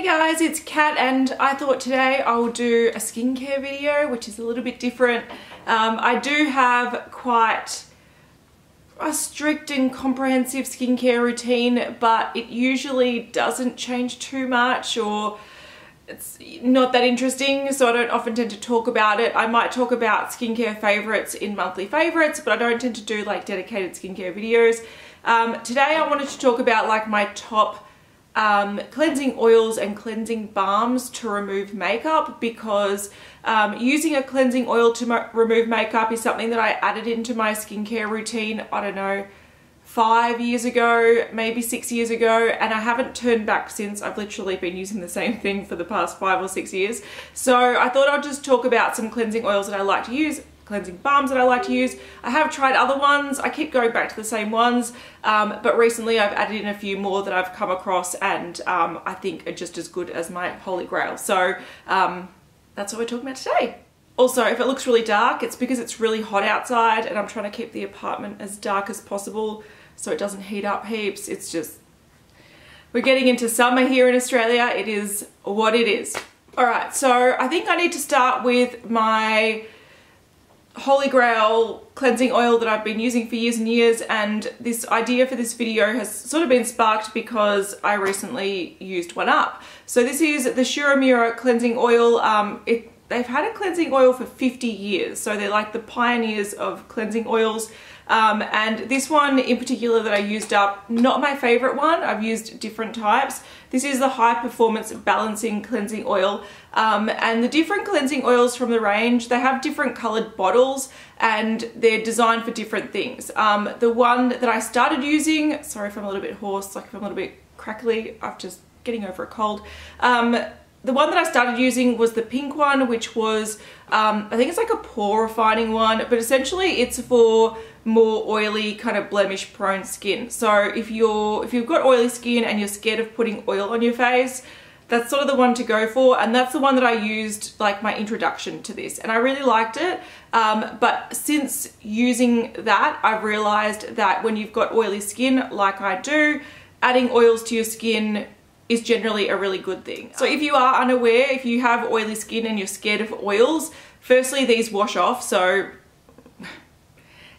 Hey guys, it's Kat and I thought today I will do a skincare video which is a little bit different. I do have quite a strict and comprehensive skincare routine, but it usually doesn't change too much, or it's not that interesting, so I don't often tend to talk about it. I might talk about skincare favorites in monthly favorites, but I don't tend to do like dedicated skincare videos. Today I wanted to talk about like my top cleansing oils and cleansing balms to remove makeup, because using a cleansing oil to remove makeup is something that I added into my skincare routine, I don't know, 5 years ago, maybe 6 years ago, and I haven't turned back since. I've literally been using the same thing for the past 5 or 6 years. So I thought I'd just talk about some cleansing oils that I like to use, cleansing balms that I like to use. I have tried other ones. I keep going back to the same ones, but recently I've added in a few more that I've come across and I think are just as good as my holy grail. So that's what we're talking about today. Also, if it looks really dark, it's because it's really hot outside and I'm trying to keep the apartment as dark as possible so it doesn't heat up heaps. It's just, we're getting into summer here in Australia. It is what it is. All right, so I think I need to start with my holy grail cleansing oil that I've been using for years and years, and this idea for this video has sort of been sparked because I recently used one up. So this is the Shura cleansing oil. They've had a cleansing oil for 50 years, so they're like the pioneers of cleansing oils. And this one in particular that I used up, not my favorite one. I've used different types. This is the high performance balancing cleansing oil. And the different cleansing oils from the range, they have different colored bottles and they're designed for different things. The one that I started using, sorry if I'm a little bit hoarse, like if I'm a little bit crackly, I'm just getting over a cold. The one that I started using was the pink one, which was, I think it's like a pore refining one, but essentially it's for more oily, kind of blemish prone skin. So if you've got oily skin and you're scared of putting oil on your face, that's sort of the one to go for. And that's the one that I used like my introduction to this, and I really liked it. But since using that, I've realized that when you've got oily skin like I do, adding oils to your skin is generally a really good thing. So if you are unaware, if you have oily skin and you're scared of oils, firstly, these wash off, so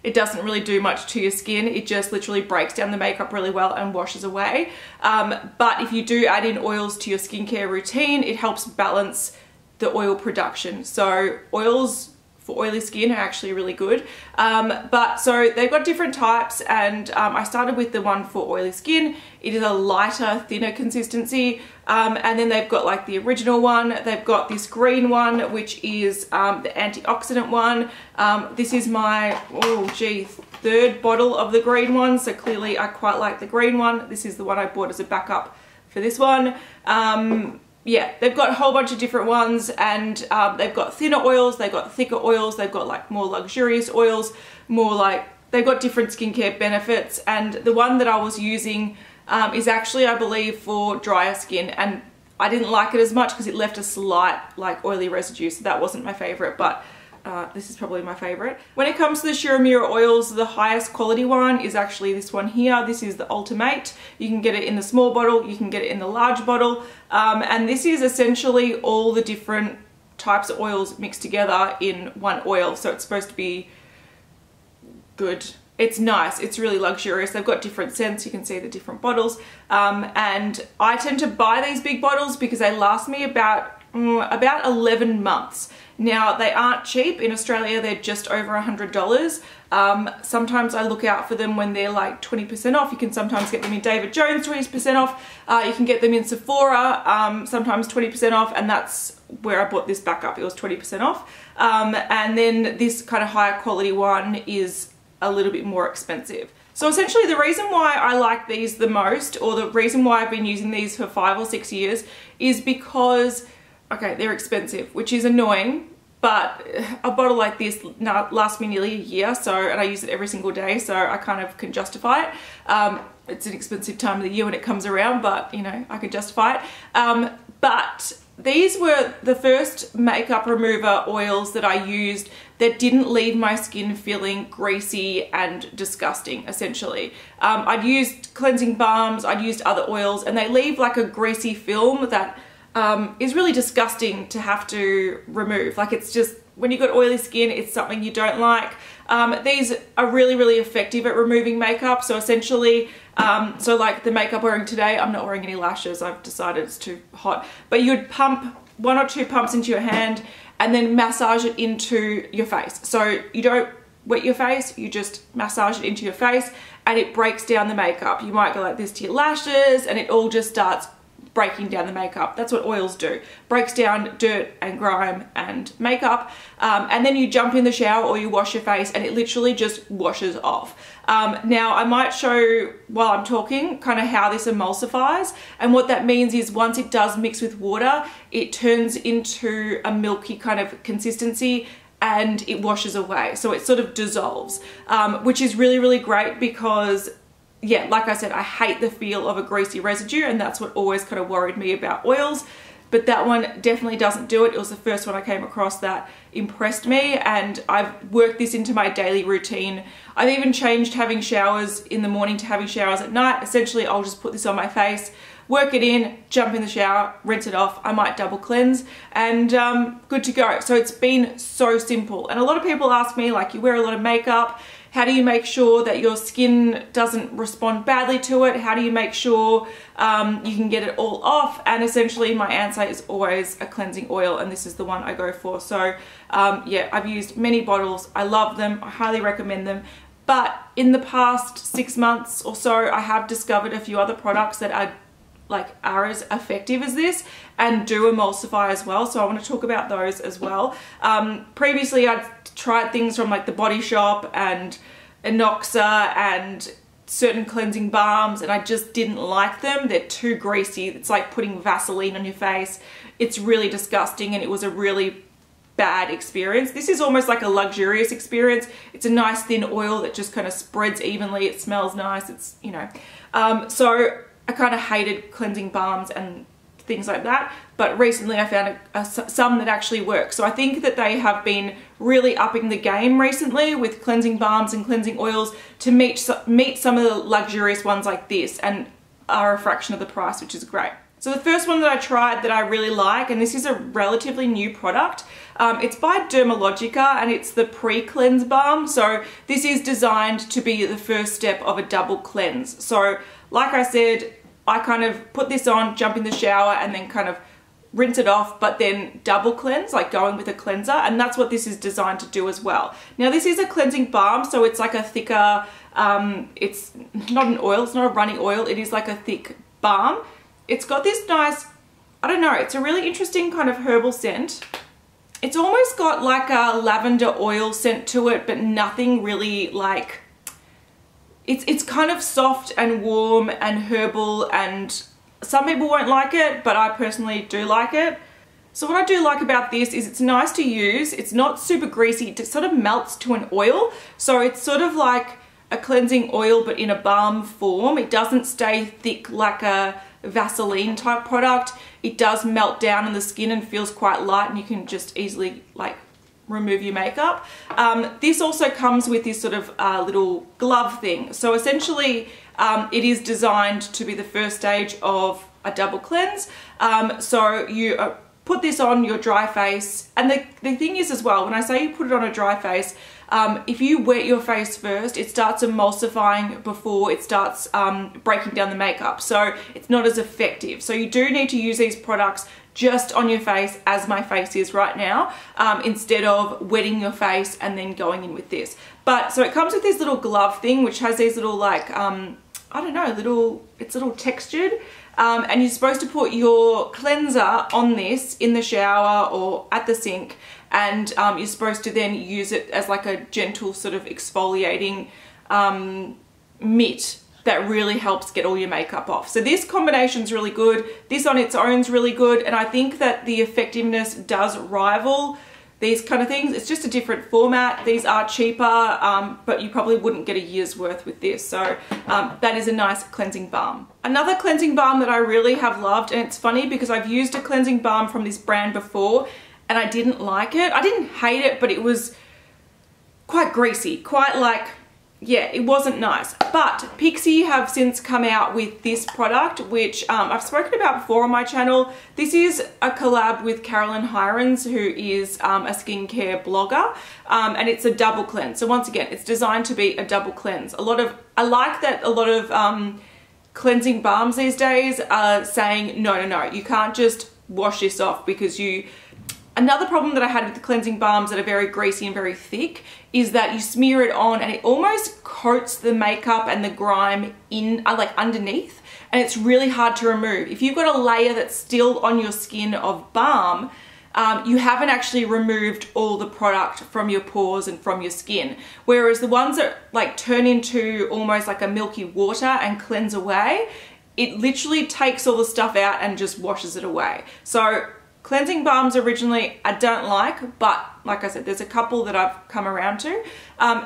it doesn't really do much to your skin. It just literally breaks down the makeup really well and washes away. But if you do add in oils to your skincare routine, it helps balance the oil production. So oils for oily skin are actually really good. But so they've got different types, and I started with the one for oily skin. It is a lighter, thinner consistency. And then they've got like the original one. They've got this green one, which is the antioxidant one. This is my, third bottle of the green one. So clearly I quite like the green one. This is the one I bought as a backup for this one. Yeah, they've got a whole bunch of different ones, and they've got thinner oils, they've got thicker oils, they've got like more luxurious oils, more like, they've got different skincare benefits. And the one that I was using is actually, I believe, for drier skin, and I didn't like it as much because it left a slight like oily residue, so that wasn't my favorite, but this is probably my favorite. When it comes to the Shura oils, the highest quality one is actually this one here. This is the Ultimate. You can get it in the small bottle, you can get it in the large bottle, and this is essentially all the different types of oils mixed together in one oil, so it's supposed to be good. It's nice, it's really luxurious. They've got different scents, you can see the different bottles, and I tend to buy these big bottles because they last me about 11 months. Now, they aren't cheap. In Australia, they're just over $100. Sometimes I look out for them when they're like 20% off. You can sometimes get them in David Jones 20% off. You can get them in Sephora, sometimes 20% off, and that's where I bought this backup. It was 20% off. And then this kind of higher quality one is a little bit more expensive. So essentially the reason why I like these the most, or the reason why I've been using these for 5 or 6 years, is because, okay, they're expensive, which is annoying, but a bottle like this lasts me nearly a year, and I use it every single day, so I kind of can justify it. It's an expensive time of the year when it comes around, but you know, I can justify it. But these were the first makeup remover oils that I used that didn't leave my skin feeling greasy and disgusting, essentially. I'd used cleansing balms, I'd used other oils, and they leave like a greasy film that is really disgusting to have to remove. Like, it's just, when you've got oily skin, it's something you don't like. These are really, really effective at removing makeup. So essentially, so like the makeup I'm wearing today, I'm not wearing any lashes. I've decided it's too hot. But you'd pump 1 or 2 pumps into your hand and then massage it into your face. So you don't wet your face, you just massage it into your face and it breaks down the makeup. You might go like this to your lashes and it all just starts breaking down the makeup. That's what oils do. Breaks down dirt and grime and makeup. And then you jump in the shower or you wash your face and it literally just washes off. Now I might show while I'm talking kind of how this emulsifies, and what that means is once it does mix with water, it turns into a milky kind of consistency and it washes away. So it sort of dissolves, which is really, really great because, yeah, like I said, I hate the feel of a greasy residue, and that's what always kind of worried me about oils. But that one definitely doesn't do it. It was the first one I came across that impressed me, and I've worked this into my daily routine. I've even changed having showers in the morning to having showers at night. Essentially, I'll just put this on my face, work it in, jump in the shower, rinse it off. I might double cleanse and good to go. So it's been so simple. And a lot of people ask me, like, you wear a lot of makeup, how do you make sure that your skin doesn't respond badly to it? How do you make sure you can get it all off? And essentially my answer is always a cleansing oil, and this is the one I go for. So yeah, I've used many bottles. I love them. I highly recommend them. But in the past 6 months or so, I have discovered a few other products that are as effective as this and do emulsify as well. So I want to talk about those as well. Previously I'd tried things from like the Body Shop and Inoxa and certain cleansing balms, and I just didn't like them. They're too greasy. It's like putting Vaseline on your face. It's really disgusting, and it was a really bad experience. This is almost like a luxurious experience. It's a nice thin oil that just kind of spreads evenly. It smells nice. It's, you know, so I kind of hated cleansing balms and things like that, but recently I found some that actually work. So I think that they have been really upping the game recently with cleansing balms and cleansing oils to meet some of the luxurious ones like this, and are a fraction of the price, which is great. So the first one that I tried that I really like, and this is a relatively new product, it's by Dermalogica, and it's the pre-cleanse balm. So this is designed to be the first step of a double cleanse. So like I said, I kind of put this on, jump in the shower, and then kind of rinse it off, but then double cleanse, like going with a cleanser, and that's what this is designed to do as well. Now this is a cleansing balm, so it's like a thicker, it's not an oil, it's not a runny oil, it is like a thick balm. It's got this nice, I don't know, it's a really interesting kind of herbal scent. It's almost got like a lavender oil scent to it, but nothing really like, it's kind of soft and warm and herbal, and some people won't like it, but I personally do like it. So what I do like about this is it's nice to use. It's not super greasy. It sort of melts to an oil. So it's sort of like a cleansing oil, but in a balm form. It doesn't stay thick like a Vaseline type product. It does melt down in the skin and feels quite light, and you can just easily like remove your makeup. This also comes with this sort of little glove thing. So essentially it is designed to be the first stage of a double cleanse. So you put this on your dry face, and the thing is as well, when I say you put it on a dry face, if you wet your face first, it starts emulsifying before it starts breaking down the makeup. So it's not as effective. So you do need to use these products just on your face, as my face is right now, instead of wetting your face and then going in with this. But so it comes with this little glove thing, which has these little like, I don't know, it's a little textured. And you're supposed to put your cleanser on this in the shower or at the sink, and you're supposed to then use it as like a gentle sort of exfoliating mitt that really helps get all your makeup off. So this combination's really good. This on its own's really good, and I think that the effectiveness does rival these kind of things. It's just a different format. These are cheaper, but you probably wouldn't get a year's worth with this. So that is a nice cleansing balm. Another cleansing balm that I really have loved, and it's funny because I've used a cleansing balm from this brand before and I didn't like it. I didn't hate it, but it was quite greasy, quite like yeah, it wasn't nice. But Pixi have since come out with this product, which I've spoken about before on my channel. This is a collab with Carolyn Hirons, who is a skincare blogger, and it's a double cleanse. So once again, it's designed to be a double cleanse. I like that a lot of cleansing balms these days are saying, no, you can't just wash this off because you... Another problem that I had with the cleansing balms that are very greasy and very thick is that you smear it on and it almost coats the makeup and the grime in, like underneath, and it's really hard to remove. If you've got a layer that's still on your skin of balm, you haven't actually removed all the product from your pores and from your skin. Whereas the ones that like turn into almost like a milky water and cleanse away, it literally takes all the stuff out and just washes it away. So cleansing balms originally I don't like, but like I said, there's a couple that I've come around to.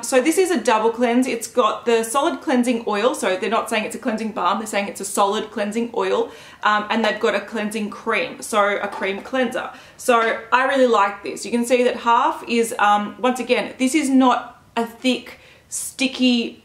So this is a double cleanse. It's got the solid cleansing oil, so they're not saying it's a cleansing balm, they're saying it's a solid cleansing oil, and they've got a cleansing cream, so a cream cleanser. So I really like this. You can see that half is, once again, this is not a thick, sticky,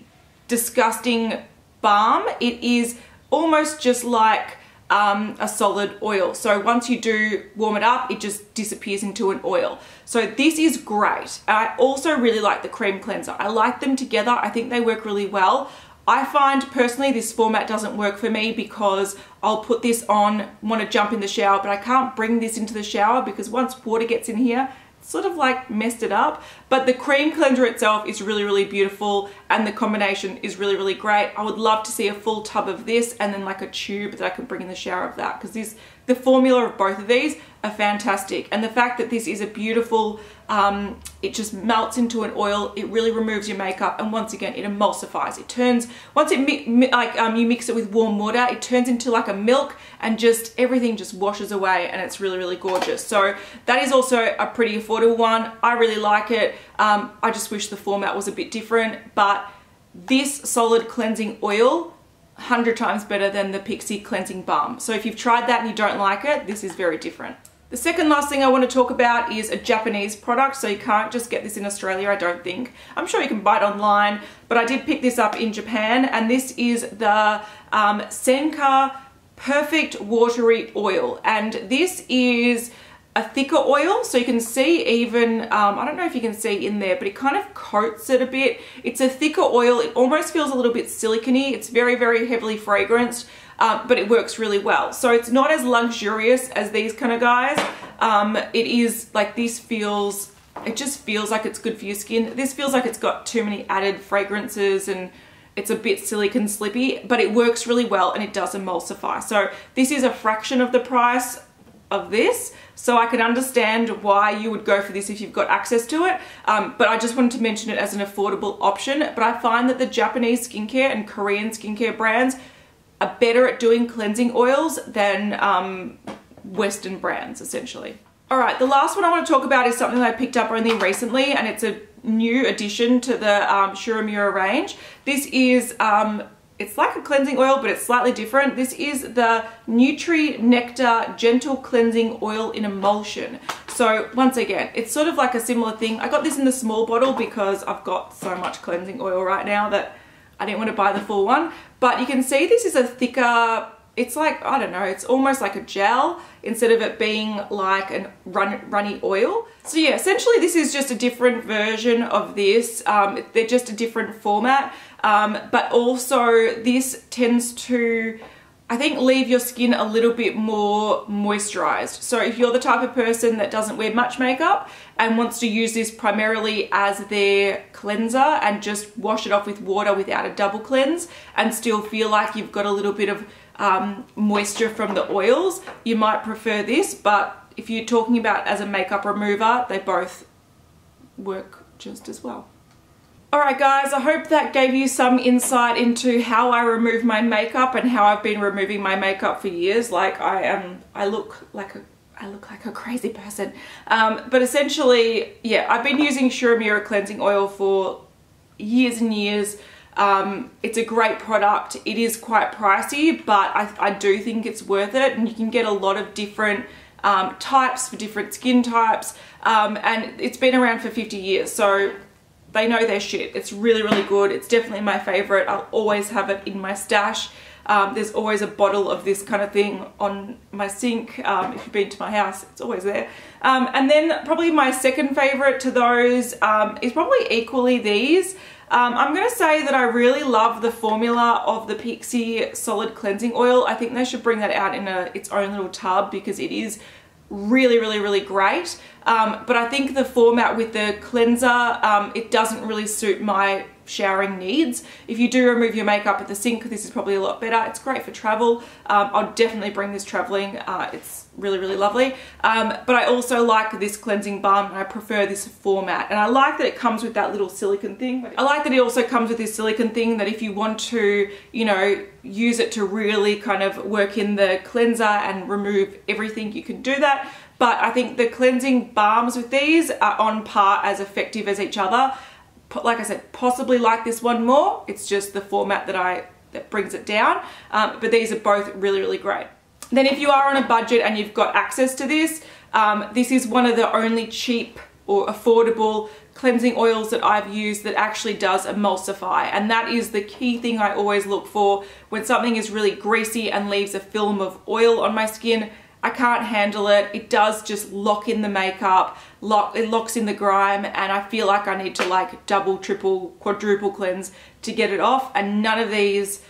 disgusting balm. It is almost just like a solid oil. So once you do warm it up, it just disappears into an oil. So this is great. I also really like the cream cleanser. I like them together. I think they work really well. I find personally this format doesn't work for me because I'll put this on, want to jump in the shower, but I can't bring this into the shower because once water gets in here, sort of like messed it up. But the cream cleanser itself is really, really beautiful, and the combination is really, really great. I would love to see a full tub of this and then like a tube that I could bring in the shower of that, because the formula of both of these are fantastic. And the fact that this is a beautiful, it just melts into an oil, it really removes your makeup, and once again it emulsifies. It turns, once you mix it with warm water, it turns into like a milk, and just everything just washes away, and it's really, really gorgeous. So that is also a pretty affordable one. I really like it. I just wish the format was a bit different, but this solid cleansing oil, 100 times better than the Pixi cleansing balm. So if you've tried that and you don't like it, this is very different. The second last thing I want to talk about is a Japanese product, so you can't just get this in Australia, I don't think. I'm sure you can buy it online, but I did pick this up in Japan, and this is the Senka Perfect Watery Oil, and this is a thicker oil, so you can see even, I don't know if you can see in there, but it kind of coats it a bit. It's a thicker oil, it almost feels a little bit silicone-y. It's very, very heavily fragranced, but it works really well. So it's not as luxurious as these kind of guys. It is like, this feels, it just feels like it's good for your skin. This feels like it's got too many added fragrances and it's a bit silicone slippy, but it works really well and it does emulsify. So this is a fraction of the price of this, so I can understand why you would go for this if you've got access to it, but I just wanted to mention it as an affordable option. But I find that the Japanese skincare and Korean skincare brands are better at doing cleansing oils than Western brands, essentially. Alright, the last one I want to talk about is something that I picked up only recently, and it's a new addition to the Shiramura range. This is it's like a cleansing oil, but it's slightly different. This is the Nutri Nectar Gentle Cleansing Oil in Emulsion. So once again, it's sort of like a similar thing. I got this in the small bottle because I've got so much cleansing oil right now that I didn't want to buy the full one. But you can see this is a thicker, it's like, I don't know, it's almost like a gel instead of it being like a runny oil. So yeah, essentially this is just a different version of this. They're just a different format. But also this tends to, I think, leave your skin a little bit more moisturized. So if you're the type of person that doesn't wear much makeup and wants to use this primarily as their cleanser and just wash it off with water without a double cleanse and still feel like you've got a little bit of moisture from the oils, you might prefer this. But if you're talking about as a makeup remover, they both work just as well. Alright guys, I hope that gave you some insight into how I remove my makeup and how I've been removing my makeup for years. Like I look like a crazy person. But essentially, yeah, I've been using Shiramura cleansing oil for years and years. It's a great product. It is quite pricey, but I do think it's worth it, and you can get a lot of different types for different skin types, and it's been around for 50 years. So they know their shit. It's really, really good. It's definitely my favorite. I'll always have it in my stash. There's always a bottle of this kind of thing on my sink. If you've been to my house, it's always there. And then probably my second favorite to those is probably equally these. I'm going to say that I really love the formula of the Pixi Solid Cleansing Oil. I think they should bring that out in its own little tub because it is really, really, really great. But I think the format with the cleanser, it doesn't really suit my showering needs. If you do remove your makeup at the sink, this is probably a lot better. It's great for travel. I'll definitely bring this traveling. It's really, really lovely. But I also like this cleansing balm and I prefer this format. And I like that it comes with that little silicone thing. I like that it also comes with this silicone thing that if you want to, you know, use it to really kind of work in the cleanser and remove everything, you can do that. But I think the cleansing balms with these are on par as effective as each other. Like I said, possibly like this one more. It's just the format that brings it down. But these are both really, really great. Then if you are on a budget and you've got access to this, this is one of the only cheap or affordable cleansing oils that I've used that actually does emulsify. And that is the key thing I always look for when something is really greasy and leaves a film of oil on my skin. I can't handle it. It does just lock in the makeup, it locks in the grime, and I feel like I need to like double, triple, quadruple cleanse to get it off, and none of these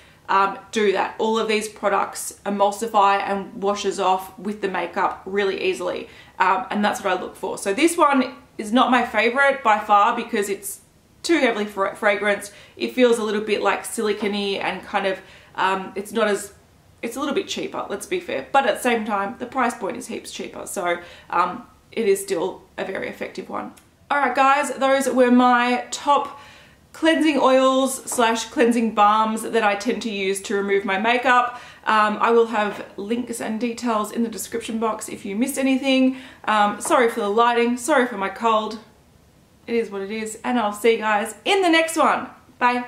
do that. All of these products emulsify and washes off with the makeup really easily, and that's what I look for. So this one is not my favorite by far because it's too heavily fragranced. It feels a little bit like silicone-y and kind of, it's a little bit cheaper, let's be fair. But at the same time, the price point is heaps cheaper. So it is still a very effective one. All right, guys, those were my top cleansing oils / cleansing balms that I tend to use to remove my makeup. I will have links and details in the description box if you missed anything. Sorry for the lighting, sorry for my cold. It is what it is, and I'll see you guys in the next one. Bye.